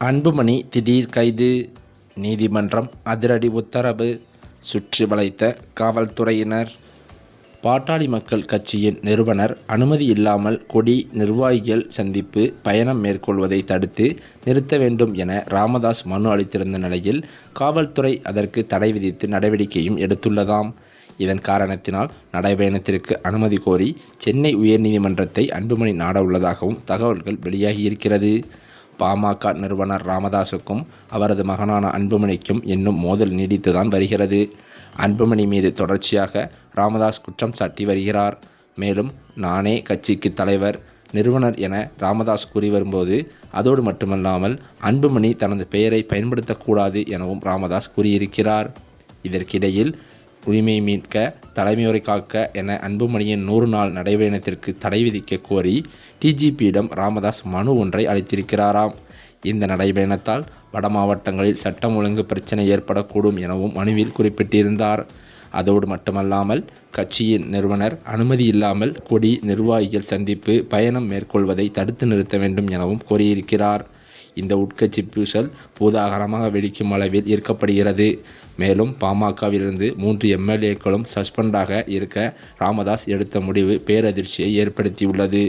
அன்புமணி திடீர் கைது, நீதிமன்றம் அதிரடி உத்தரவு, சுற்றி வளைத்த காவல்துறையினர். பாட்டாளி மக்கள் கட்சியின் நிறுவனர் அனுமதி இல்லாமல் கொடி நிர்வாகிகள் சந்திப்பு பயணம் மேற்கொள்வதை தடுத்து நிறுத்த வேண்டும் என ராமதாஸ் மனு அளித்திருந்த நிலையில் காவல்துறை அதற்கு தடை விதித்து நடவடிக்கையும் எடுத்துள்ளதாம். இதன் காரணத்தினால் நடைபயணத்திற்கு அனுமதி கோரி சென்னை உயர்நீதிமன்றத்தை அன்புமணி நாட உள்ளதாகவும் தகவல்கள் வெளியாகியிருக்கிறது. பாமக நிறுவனர் ராமதாஸுக்கும் அவரது மகனான அன்புமணிக்கும் இன்னும் மோதல் நீடித்துதான் வருகிறது. அன்புமணி மீது தொடர்ச்சியாக ராமதாஸ் குற்றம் சாட்டி வருகிறார். மேலும் நானே கட்சிக்கு தலைவர், நிறுவனர் என ராமதாஸ் கூறி வரும்போது அதோடு மட்டுமல்லாமல் அன்புமணி தனது பெயரை பயன்படுத்தக்கூடாது எனவும் ராமதாஸ் கூறியிருக்கிறார். இதற்கிடையில் உரிமை மீட்க, தலைமையுறை காக்க என அன்புமணியின் 100 நாள் நடைபயணத்திற்கு தடை விதிக்க கோரி டிஜிபியிடம் ராமதாஸ் மனு ஒன்றை அளித்திருக்கிறாராம். இந்த நடைபயணத்தால் வட மாவட்டங்களில் சட்டம் ஒழுங்கு பிரச்சனை ஏற்படக்கூடும் எனவும் மனுவில் குறிப்பிட்டிருந்தார். அதோடு மட்டுமல்லாமல் கட்சியின் நிறுவனர் அனுமதி இல்லாமல் கொடி நிர்வாகிகள் சந்திப்பு பயணம் மேற்கொள்வதை தடுத்து நிறுத்த வேண்டும் எனவும் கோரியிருக்கிறார். இந்த உட்கட்சி பூசல் பூதாகரமாக வெடிக்கும் அளவில் ஈர்க்கப்படுகிறது. மேலும் பாமகவிலிருந்து 3 எம்எல்ஏக்களும் சஸ்பெண்டாக இருக்க ராமதாஸ் எடுத்த முடிவு பேரதிர்ச்சியை ஏற்படுத்தியுள்ளது.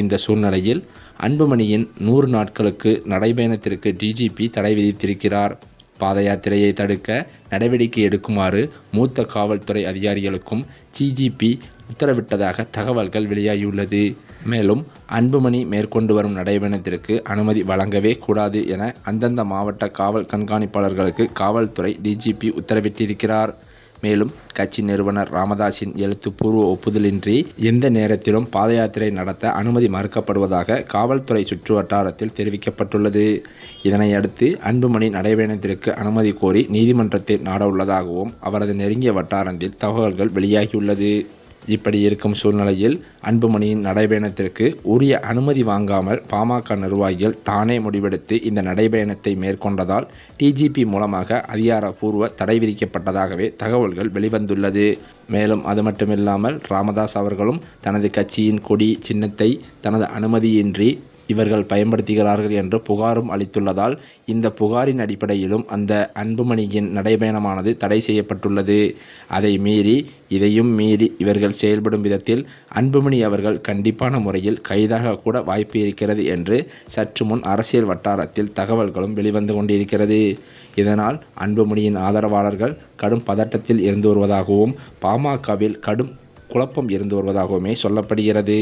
இந்த சூழ்நிலையில் அன்புமணியின் 100 நாட்களுக்கு நடைபயணத்திற்கு டிஜிபி தடை விதித்திருக்கிறார். பாத யாத்திரையை தடுக்க நடவடிக்கை எடுக்குமாறு மூத்த காவல்துறை அதிகாரிகளுக்கும் டிஜிபி உத்தரவிட்டதாக தகவல்கள் வெளியாகியுள்ளது. மேலும் அன்புமணி மேற்கொண்டு வரும் நடைபயணத்திற்கு அனுமதி வழங்கவே கூடாது என அந்தந்த மாவட்ட காவல் கண்காணிப்பாளர்களுக்கு காவல்துறை டிஜிபி உத்தரவிட்டிருக்கிறார். மேலும் கட்சி நிறுவனர் ராமதாஸின் எழுத்துப்பூர்வ ஒப்புதலின்றி எந்த நேரத்திலும் பாத யாத்திரை நடத்த அனுமதி மறுக்கப்படுவதாக காவல்துறை சுற்று வட்டாரத்தில் தெரிவிக்கப்பட்டுள்ளது. இதனையடுத்து அன்புமணி நடைபயணத்திற்கு அனுமதி கோரி நீதிமன்றத்தை நாட உள்ளதாகவும் அவரது நெருங்கிய வட்டாரத்தில் தகவல்கள் வெளியாகியுள்ளது. இப்படி இருக்கும் சூழ்நிலையில் அன்புமணியின் நடைபயணத்திற்கு உரிய அனுமதி வாங்காமல் பாமக நிர்வாகிகள் தானே முடிவெடுத்து இந்த நடைபயணத்தை மேற்கொண்டதால் டிஜிபி மூலமாக அதிகாரப்பூர்வ தடை விதிக்கப்பட்டதாகவே தகவல்கள் வெளிவந்துள்ளது. மேலும் அது மட்டுமில்லாமல் ராமதாஸ் அவர்களும் தனது கட்சியின் கொடி சின்னத்தை தனது அனுமதியின்றி இவர்கள் பயன்படுத்துகிறார்கள் என்று புகாரும் அளித்துள்ளதால் இந்த புகாரின் அடிப்படையிலும் அந்த அன்புமணியின் நடைபயணமானது தடை செய்யப்பட்டுள்ளது. இதையும் மீறி இவர்கள் செயல்படும் விதத்தில் அன்புமணி அவர்கள் கண்டிப்பான முறையில் கைதாக கூட வாய்ப்பு இருக்கிறது என்று சற்று முன் அரசியல் வட்டாரத்தில் தகவல்களும் வெளிவந்து கொண்டிருக்கிறது. இதனால் அன்புமணியின் ஆதரவாளர்கள் கடும் பதட்டத்தில் இருந்து வருவதாகவும் பாமகவில் கடும் குழப்பம் இருந்து வருவதாகவுமே சொல்லப்படுகிறது.